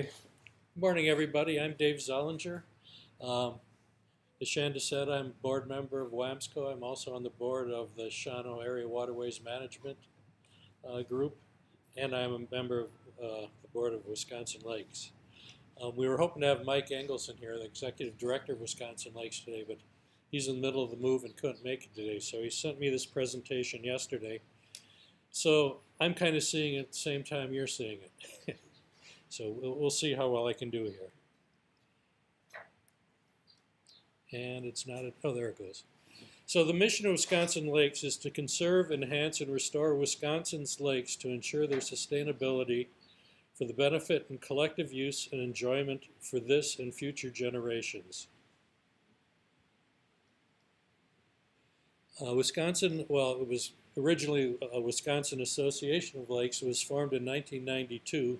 Good morning, everybody. I'm Dave Zelinger. Um, as Shanda said, I'm board member of WAMSCO. I'm also on the board of the Shawano Area Waterways Management Group, and I'm a member of the board of Wisconsin Lakes. We were hoping to have Mike Engelson here, the executive director of Wisconsin Lakes, today, but he's in the middle of the move and couldn't make it today. So he sent me this presentation yesterday. So I'm kind of seeing it at the same time you're seeing it. So we'll see how well I can do here. And it's not, oh, there it goes. So the mission of Wisconsin Lakes is to conserve, enhance, and restore Wisconsin's lakes to ensure their sustainability for the benefit and collective use and enjoyment for this and future generations. Wisconsin, well, it was originally a Wisconsin Association of Lakes. It was formed in 1992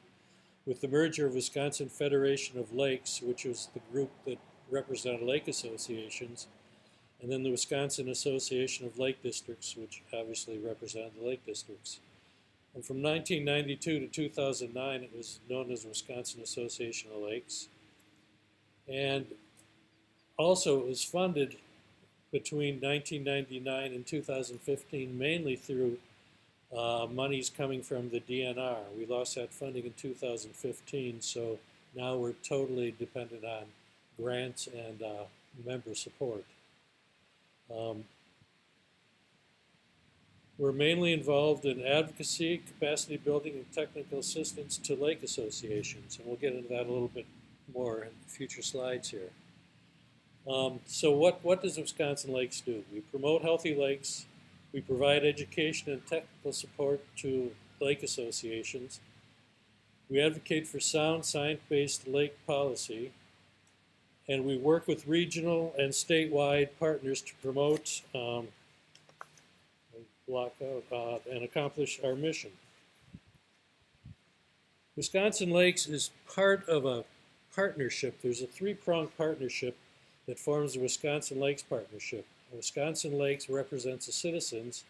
with the merger of Wisconsin Federation of Lakes, which was the group that represented lake associations, and then the Wisconsin Association of Lake Districts, which obviously represented the lake districts. And from 1992 to 2009, it was known as Wisconsin Association of Lakes. And also it was funded between 1999 and 2015 mainly through monies coming from the DNR. We lost that funding in 2015, so now we're totally dependent on grants and member support. We're mainly involved in advocacy, capacity building, and technical assistance to lake associations, and we'll get into that a little bit more in future slides here. So what does Wisconsin Lakes do? We promote healthy lakes. We provide education and technical support to lake associations. We advocate for sound science-based lake policy. And we work with regional and statewide partners to promote and accomplish our mission. Wisconsin Lakes is part of a partnership. There's a three-pronged partnership that forms the Wisconsin Lakes Partnership. Wisconsin Lakes represents the citizens.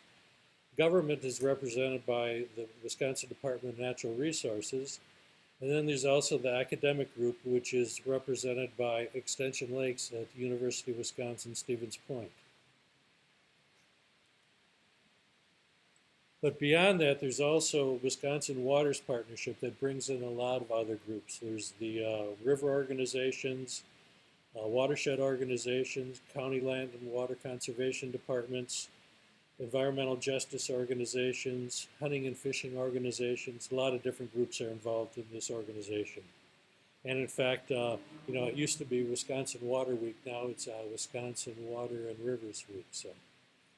Government is represented by the Wisconsin Department of Natural Resources. And then there's also the academic group, which is represented by Extension Lakes at the University of Wisconsin-Stevens Point. But beyond that, there's also Wisconsin Waters Partnership that brings in a lot of other groups. There's the river organizations, watershed organizations, county land and water conservation departments, environmental justice organizations, hunting and fishing organizations. A lot of different groups are involved in this organization. And in fact, it used to be Wisconsin Water Week. Now it's Wisconsin Water and Rivers Week. So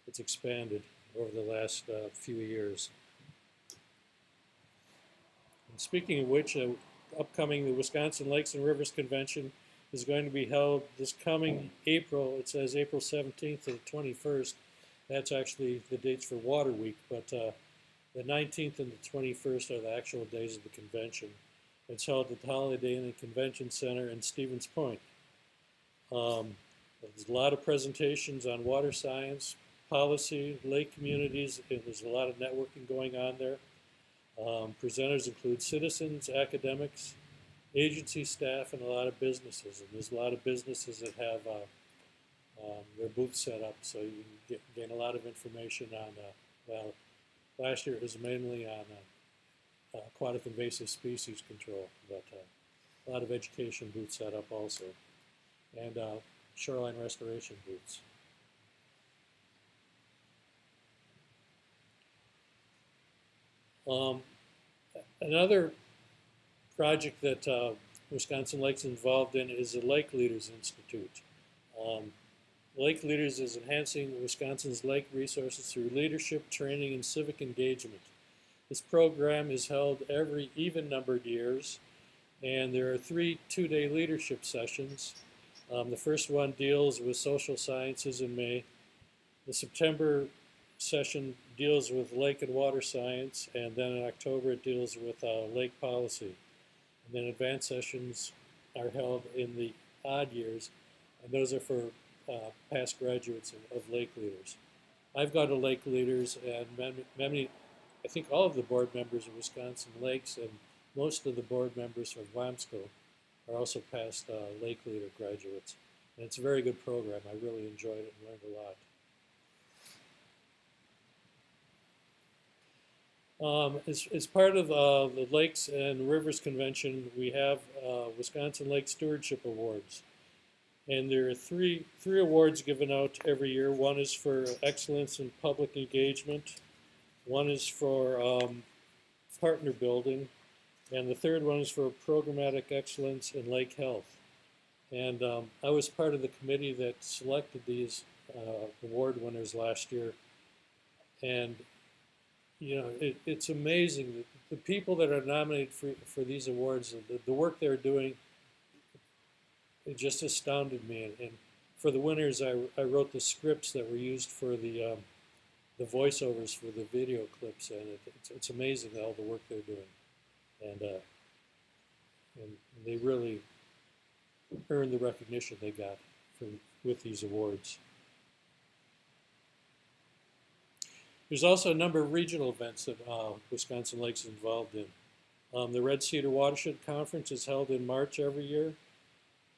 it's expanded over the last few years. And speaking of which, upcoming the Wisconsin Lakes and Rivers Convention is going to be held this coming April. It says April 17th to the 21st. That's actually the dates for Water Week, but the 19th and the 21st are the actual days of the convention. It's held at the Holiday Inn and Convention Center in Stevens Point. There's a lot of presentations on water science, policy, lake communities, and there's a lot of networking going on there. Presenters include citizens, academics, agency staff, and a lot of businesses. And there's a lot of businesses that have their booth set up, so you can gain a lot of information on, well, last year it was mainly on aquatic invasive species control, but a lot of education booths set up also, and shoreline restoration booths. Another project that Wisconsin Lakes is involved in is the Lake Leaders Institute. Lake Leaders is enhancing Wisconsin's lake resources through leadership, training, and civic engagement. This program is held every even-numbered years, and there are 3 two-day leadership sessions. The first one deals with social sciences in May. The September session deals with lake and water science, and then in October it deals with lake policy. And then advanced sessions are held in the odd years, and those are for past graduates of lake leaders. I've gone to lake leaders, and many, I think all of the board members of Wisconsin Lakes and most of the board members from WAMSCO are also past Lake Leader graduates. And it's a very good program. I really enjoyed it and learned a lot. As part of the Lakes and Rivers Convention, we have Wisconsin Lake Stewardship Awards. And there are three awards given out every year. One is for excellence in public engagement. One is for partner building. And the third one is for programmatic excellence in lake health. And I was part of the committee that selected these award winners last year. And you know, it's amazing that the people that are nominated for these awards, the work they're doing, it just astounded me. And for the winners, I wrote the scripts that were used for the voiceovers for the video clips, and it's amazing all the work they're doing, and they really earned the recognition they got with these awards. There's also a number of regional events that Wisconsin Lakes is involved in. The Red Cedar Watershed Conference is held in March every year.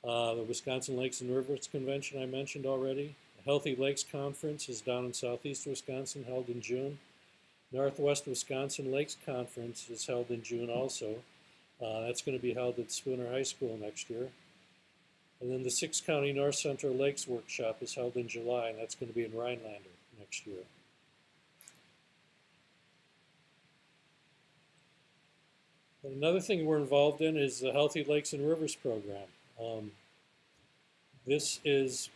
The Wisconsin Lakes and Rivers Convention I mentioned already. The Healthy Lakes Conference is down in southeast Wisconsin, held in June. Northwest Wisconsin Lakes Conference is held in June also. That's going to be held at Spooner High School next year. And then the Six County North Central Lakes Workshop is held in July, and that's going to be in Rhinelander next year. And another thing we're involved in is the Healthy Lakes and Rivers program. This is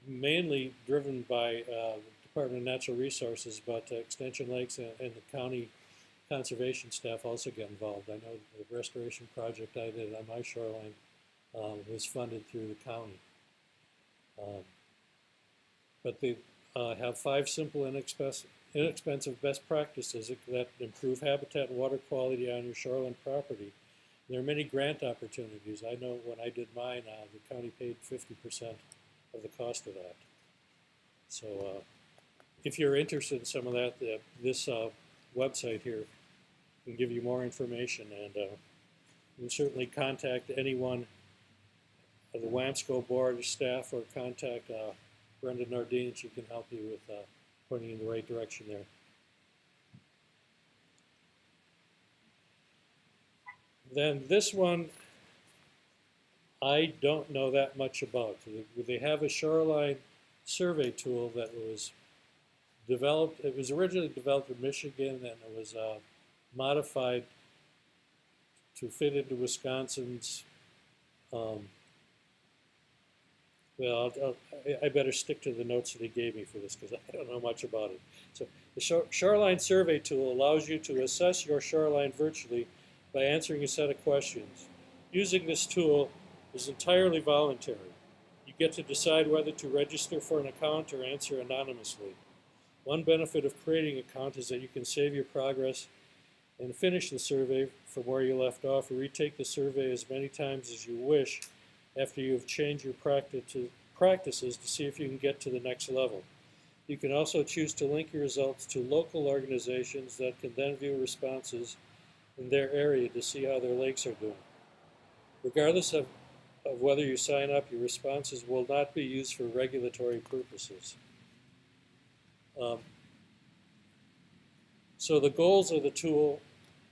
mainly driven by the Department of Natural Resources, but Extension Lakes and the county conservation staff also get involved. I know the restoration project I did on my shoreline was funded through the county. But they have 5 simple and inexpensive best practices that improve habitat and water quality on your shoreline property. There are many grant opportunities. I know when I did mine, the county paid 50% of the cost of that. So if you're interested in some of that, this website here can give you more information, and you can certainly contact anyone of the WAMSCO board or staff, or contact Brenda Nordine. She can help you with pointing in the right direction there. Then this one, I don't know that much about. They have a shoreline survey tool that was developed. It was originally developed in Michigan, and it was modified to fit into Wisconsin's. Well, I better stick to the notes that he gave me for this because I don't know much about it. So the shoreline survey tool allows you to assess your shoreline virtually by answering a set of questions. Using this tool is entirely voluntary. You get to decide whether to register for an account or answer anonymously. One benefit of creating an account is that you can save your progress and finish the survey from where you left off, or retake the survey as many times as you wish after you have changed your practices to see if you can get to the next level. You can also choose to link your results to local organizations that can then view responses in their area to see how their lakes are doing. Regardless of whether you sign up, your responses will not be used for regulatory purposes. So the goals of the tool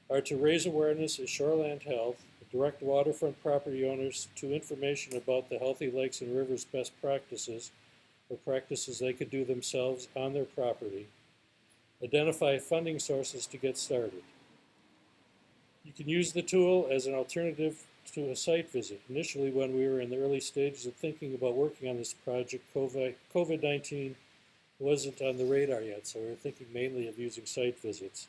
are to raise awareness of shoreline health, direct waterfront property owners to information about the Healthy Lakes and Rivers best practices, or practices they could do themselves on their property, identify funding sources to get started. You can use the tool as an alternative to a site visit. Initially, when we were in the early stages of thinking about working on this project, COVID-19 wasn't on the radar yet, so we were thinking mainly of using site visits.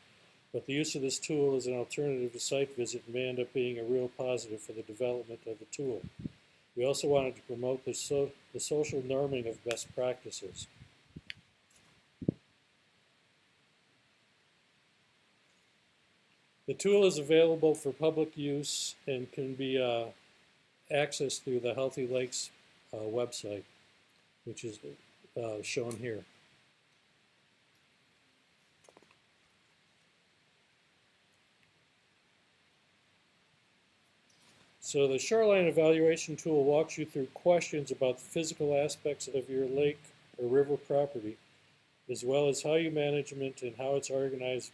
But the use of this tool as an alternative to site visit may end up being a real positive for the development of the tool. We also wanted to promote the social norming of best practices. The tool is available for public use and can be accessed through the Healthy Lakes website, which is shown here. So the shoreline evaluation tool walks you through questions about the physical aspects of your lake or river property, as well as how you management and how it's organized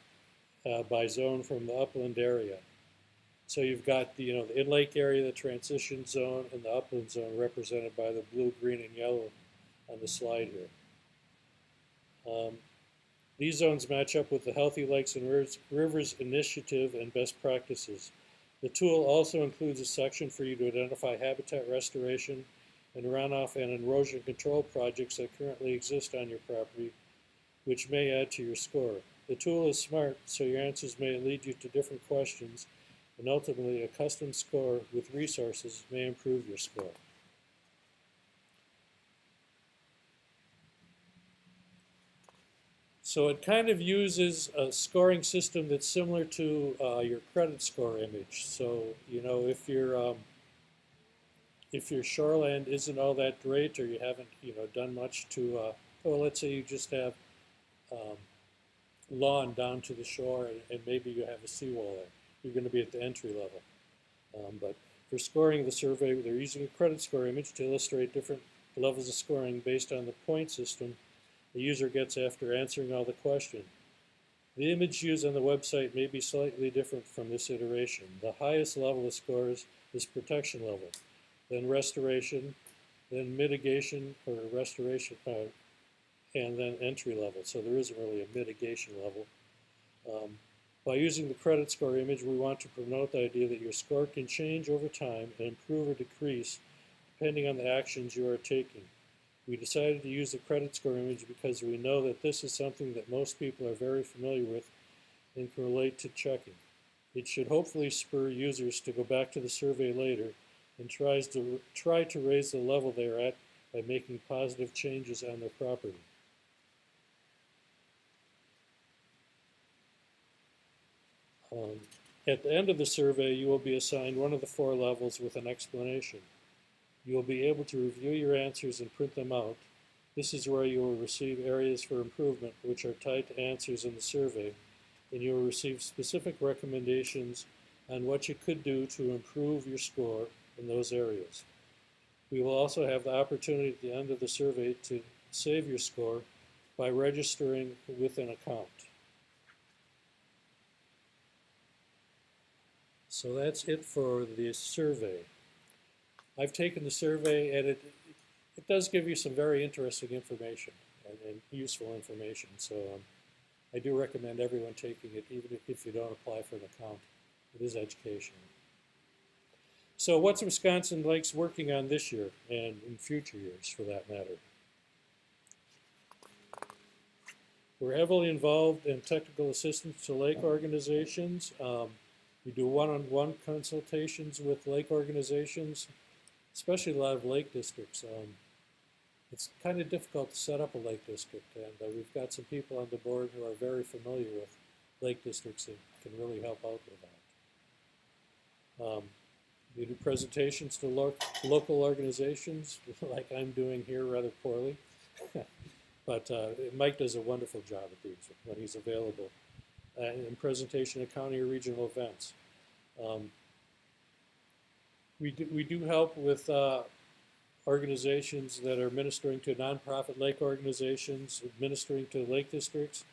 by zone from the upland area. So you've got the in-lake area, the transition zone, and the upland zone represented by the blue, green, and yellow on the slide here. These zones match up with the Healthy Lakes and Rivers Initiative and best practices. The tool also includes a section for you to identify habitat restoration and runoff and erosion control projects that currently exist on your property, which may add to your score. The tool is smart, so your answers may lead you to different questions, and ultimately a custom score with resources may improve your score. So it kind of uses a scoring system that's similar to your credit score image. So if your shoreland isn't all that great, or you haven't done much to well, let's say you just have um, lawn down to the shore, and maybe you have a seawall there, you're going to be at the entry level. But for scoring the survey, they're using a credit score image to illustrate different levels of scoring based on the point system the user gets after answering all the questions. The image used on the website may be slightly different from this iteration. The highest level of scores is protection level, then restoration, then mitigation or restoration, and then entry level. So there isn't really a mitigation level. By using the credit score image, we want to promote the idea that your score can change over time and improve or decrease depending on the actions you are taking. We decided to use the credit score image because we know that this is something that most people are very familiar with and can relate to checking. It should hopefully spur users to go back to the survey later and try to raise the level they are at by making positive changes on their property. At the end of the survey, you will be assigned one of the 4 levels with an explanation. You will be able to review your answers and print them out. This is where you will receive areas for improvement, which are tied to answers in the survey, and you will receive specific recommendations on what you could do to improve your score in those areas. We will also have the opportunity at the end of the survey to save your score by registering with an account. So that's it for the survey. I've taken the survey, and it does give you some very interesting information and useful information. So I do recommend everyone taking it, even if you don't apply for an account. It is educational. So what's Wisconsin Lakes working on this year and in future years, for that matter? We're heavily involved in technical assistance to lake organizations. We do one-on-one consultations with lake organizations, especially a lot of lake districts. It's kind of difficult to set up a lake district, and we've got some people on the board who are very familiar with lake districts that can really help out with that. We do presentations to local organizations, like I'm doing here rather poorly, but Mike does a wonderful job at these when he's available. And presentation at county or regional events. We do help with organizations that are ministering to nonprofit lake organizations, administering to lake districts,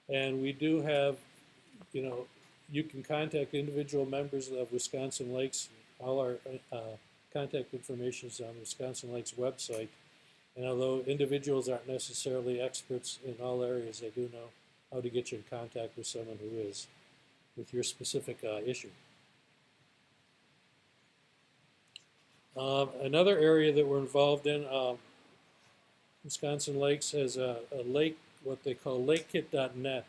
and we do have, you can contact individual members of Wisconsin Lakes. All our contact information is on the Wisconsin Lakes website, and although individuals aren't necessarily experts in all areas, they do know how to get you in contact with someone who is, with your specific issue. Another area that we're involved in, Wisconsin Lakes has a lake, what they call lakekit.net,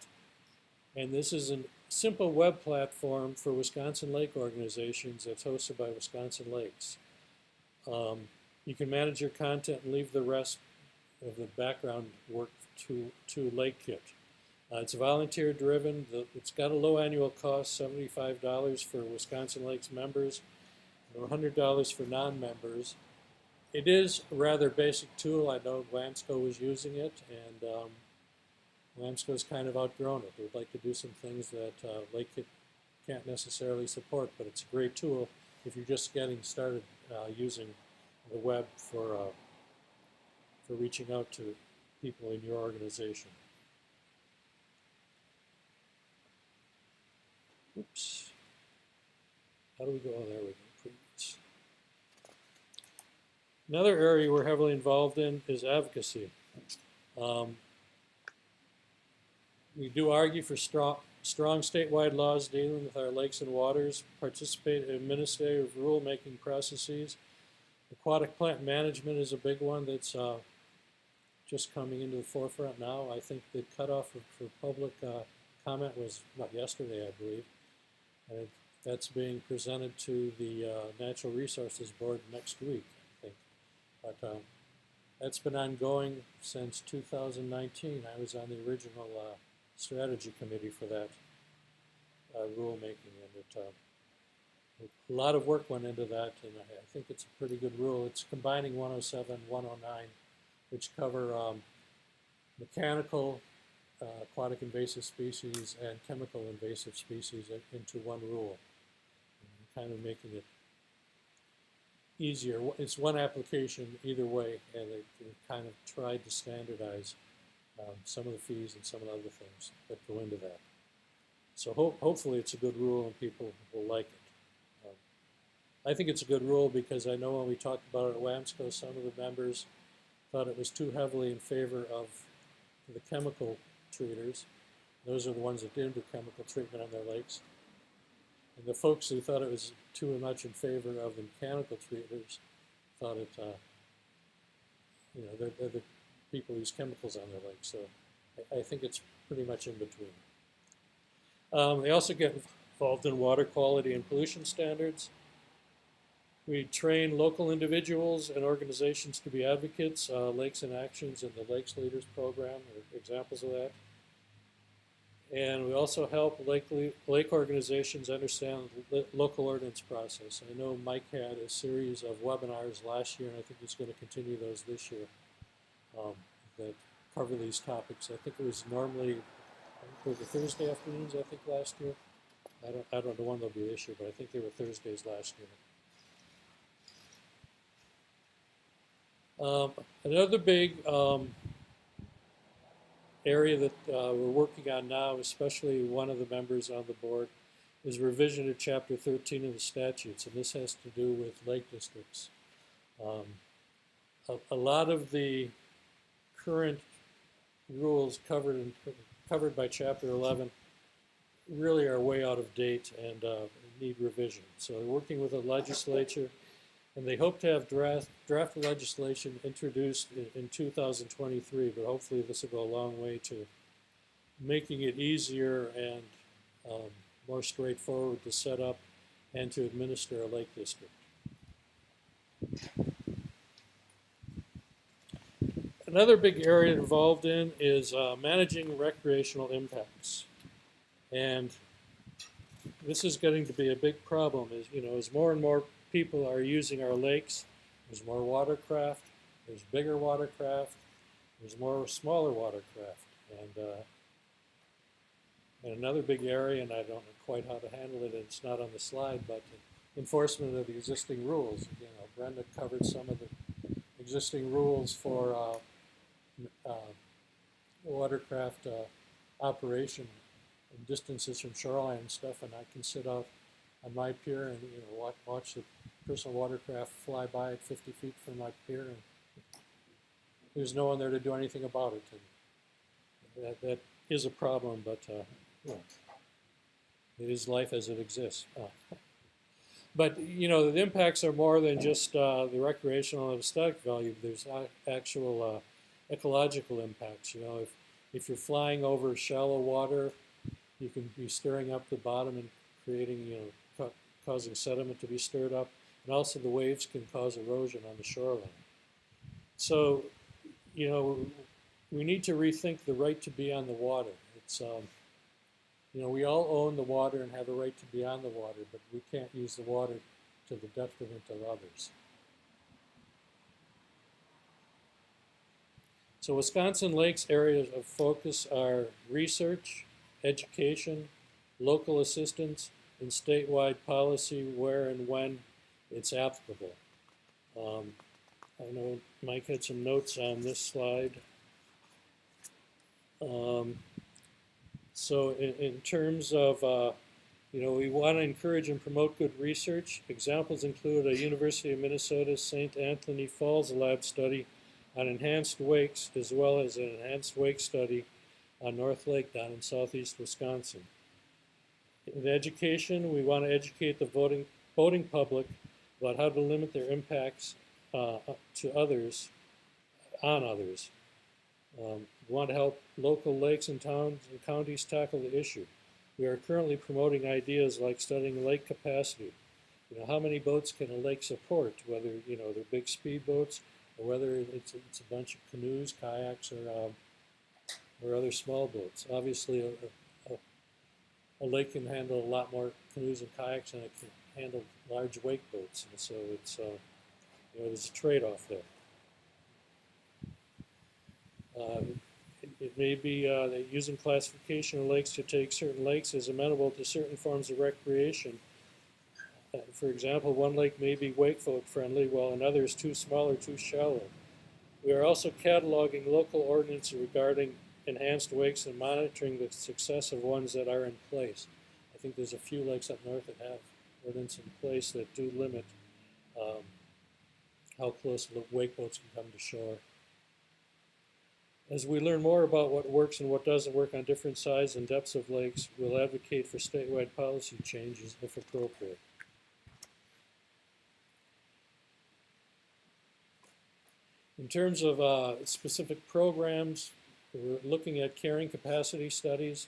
and this is a simple web platform for Wisconsin lake organizations that's hosted by Wisconsin Lakes. You can manage your content and leave the rest of the background work to LakeKit. It's volunteer driven. It's got a low annual cost, $75 for Wisconsin Lakes members, and $100 for non-members. It is a rather basic tool. I know Lansco was using it, and Lansco's kind of outgrown it. They'd like to do some things that LakeKit can't necessarily support, but it's a great tool if you're just getting started using the web for reaching out to people in your organization. Oops. How do we go? Oh, there we go. Previous. Another area we're heavily involved in is advocacy. We do argue for strong statewide laws dealing with our lakes and waters, participate in administrative rulemaking processes. Aquatic plant management is a big one that's just coming into the forefront now. I think the cutoff for public comment was, yesterday, I believe. And that's being presented to the Natural Resources Board next week, I think. But that's been ongoing since 2019. I was on the original strategy committee for that rulemaking, and a lot of work went into that, and I think it's a pretty good rule. It's combining 107, 109, which cover mechanical aquatic invasive species and chemical invasive species into one rule, and kind of making it easier. It's one application either way, and they kind of tried to standardize some of the fees and some of the other things that go into that. So hopefully it's a good rule and people will like it. I think it's a good rule because I know when we talked about it at WAMSCO, some of the members thought it was too heavily in favor of the chemical treaters. Those are the ones that didn't do chemical treatment on their lakes. And the folks who thought it was too much in favor of the mechanical treaters thought it, they're the people who use chemicals on their lakes. So I think it's pretty much in between. They also get involved in water quality and pollution standards. We train local individuals and organizations to be advocates. Lakes in Actions and the Lakes Leaders Program are examples of that. And we also help lake organizations understand the local ordinance process. I know Mike had a series of webinars last year, and I think he's going to continue those this year that cover these topics. I think it was normally the Thursday afternoons, I think, last year. I don't know when they'll be this year, but I think they were Thursdays last year. Another big area that we're working on now, especially one of the members on the board, is revision of Chapter 13 of the statutes, and this has to do with lake districts. A lot of the current rules covered by Chapter 11 really are way out of date and need revision. So we're working with the legislature, and they hope to have draft legislation introduced in 2023, but hopefully this will go a long way to making it easier and more straightforward to set up and to administer a lake district. Another big area involved in is managing recreational impacts. And this is getting to be a big problem as more and more people are using our lakes. There's more watercraft, there's bigger watercraft, there's more smaller watercraft. And another big area, and I don't know quite how to handle it, it's not on the slide, but enforcement of the existing rules. Brenda covered some of the existing rules for watercraft operation and distances from shoreline and stuff, and I can sit out on my pier and watch the personal watercraft fly by at 50 feet from my pier, and there's no one there to do anything about it. And that is a problem, but it is life as it exists. But the impacts are more than just the recreational and aesthetic value. There's actual ecological impacts. If you're flying over shallow water, you can be stirring up the bottom and creating, causing sediment to be stirred up, and also the waves can cause erosion on the shoreline. So, we need to rethink the right to be on the water. It's, we all own the water and have a right to be on the water, but we can't use the water to the detriment of others. So Wisconsin Lakes areas of focus are research, education, local assistance, and statewide policy where and when it's applicable. I know Mike had some notes on this slide. So in terms of, we want to encourage and promote good research. Examples include a University of Minnesota St. Anthony Falls lab study on enhanced wakes, as well as an enhanced wake study on North Lake down in southeast Wisconsin. In education, we want to educate the voting public about how to limit their impacts to others, on others. We want to help local lakes and towns and counties tackle the issue. We are currently promoting ideas like studying lake capacity. How many boats can a lake support, whether, they're big speed boats or whether it's a bunch of canoes, kayaks, or other small boats. Obviously, a lake can handle a lot more canoes and kayaks than it can handle large wake boats. And so it's, there's a trade-off there. It may be that using classification of lakes to take certain lakes as amenable to certain forms of recreation. For example, one lake may be wakeboat friendly while another is too small or too shallow. We are also cataloging local ordinances regarding enhanced wakes and monitoring the success of ones that are in place. I think there's a few lakes up north that have ordinances in place that do limit how close the wakeboats can come to shore. As we learn more about what works and what doesn't work on different sizes and depths of lakes, we'll advocate for statewide policy changes if appropriate. In terms of specific programs, we're looking at carrying capacity studies,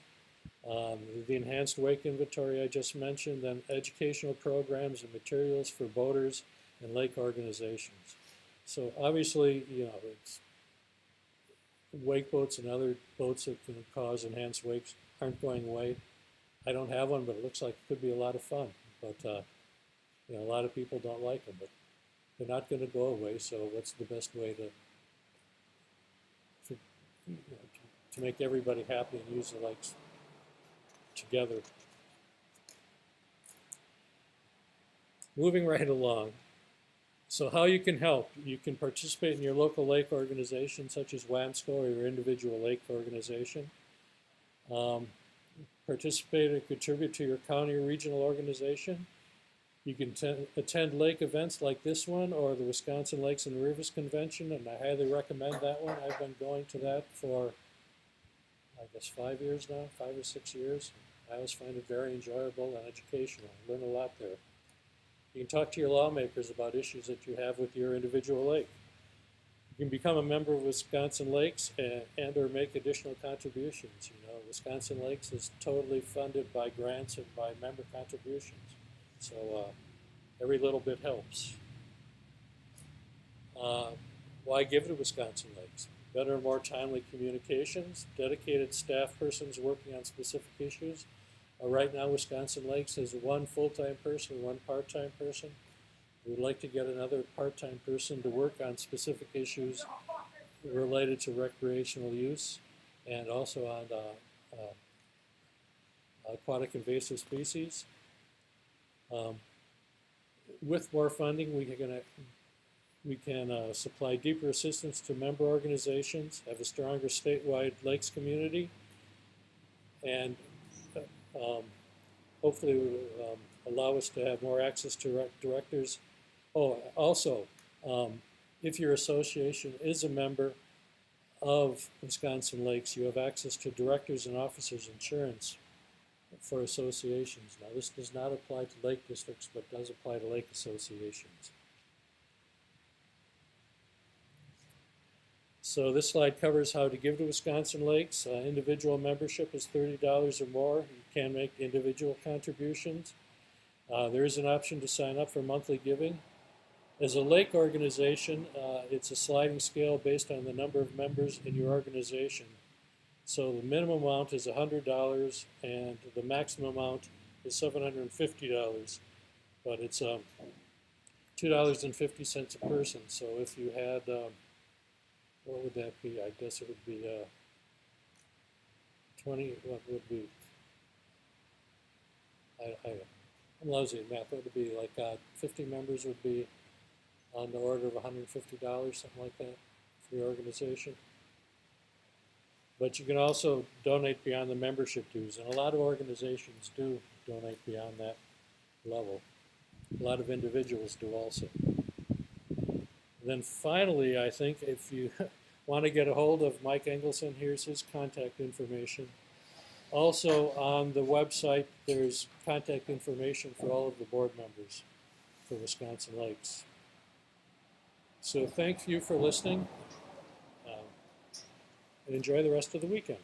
the enhanced wake inventory I just mentioned, then educational programs and materials for boaters and lake organizations. So obviously, it's wake boats and other boats that can cause enhanced wakes aren't going away. I don't have one, but it looks like it could be a lot of fun. But a lot of people don't like them, but they're not going to go away. So what's the best way to make everybody happy and use the lakes together? Moving right along. So how you can help. You can participate in your local lake organization, such as WAMSCO or your individual lake organization. Participate and contribute to your county or regional organization. You can attend lake events like this one or the Wisconsin Lakes and Rivers Convention, and I highly recommend that one. I've been going to that for, I guess, 5 years now, 5 or 6 years. I always find it very enjoyable and educational. I learn a lot there. You can talk to your lawmakers about issues that you have with your individual lake. You can become a member of Wisconsin Lakes and or make additional contributions. Wisconsin Lakes is totally funded by grants and by member contributions. So every little bit helps. Why give to Wisconsin Lakes? Better and more timely communications, dedicated staff persons working on specific issues. Right now, Wisconsin Lakes has one full-time person, one part-time person. We'd like to get another part-time person to work on specific issues related to recreational use and also on aquatic invasive species. With more funding, we can supply deeper assistance to member organizations, have a stronger statewide lakes community, and hopefully will allow us to have more access to directors. Oh, also, if your association is a member of Wisconsin Lakes, you have access to directors and officers insurance for associations. Now, this does not apply to lake districts, but does apply to lake associations. So this slide covers how to give to Wisconsin Lakes. Individual membership is $30 or more. You can make individual contributions. There is an option to sign up for monthly giving. As a lake organization, it's a sliding scale based on the number of members in your organization. So the minimum amount is $100 and the maximum amount is $750, but it's $2.50 a person. So if you had, what would that be? I guess it would be 20, what would be, I I'm lousy at math. What would it be? Like 50 members would be on the order of $150, something like that, for your organization. But you can also donate beyond the membership dues, and a lot of organizations do donate beyond that level. A lot of individuals do also. And then finally, I think if you want to get a hold of Mike Engelson, here's his contact information. Also on the website, there's contact information for all of the board members for Wisconsin Lakes. So thank you for listening, and enjoy the rest of the weekend.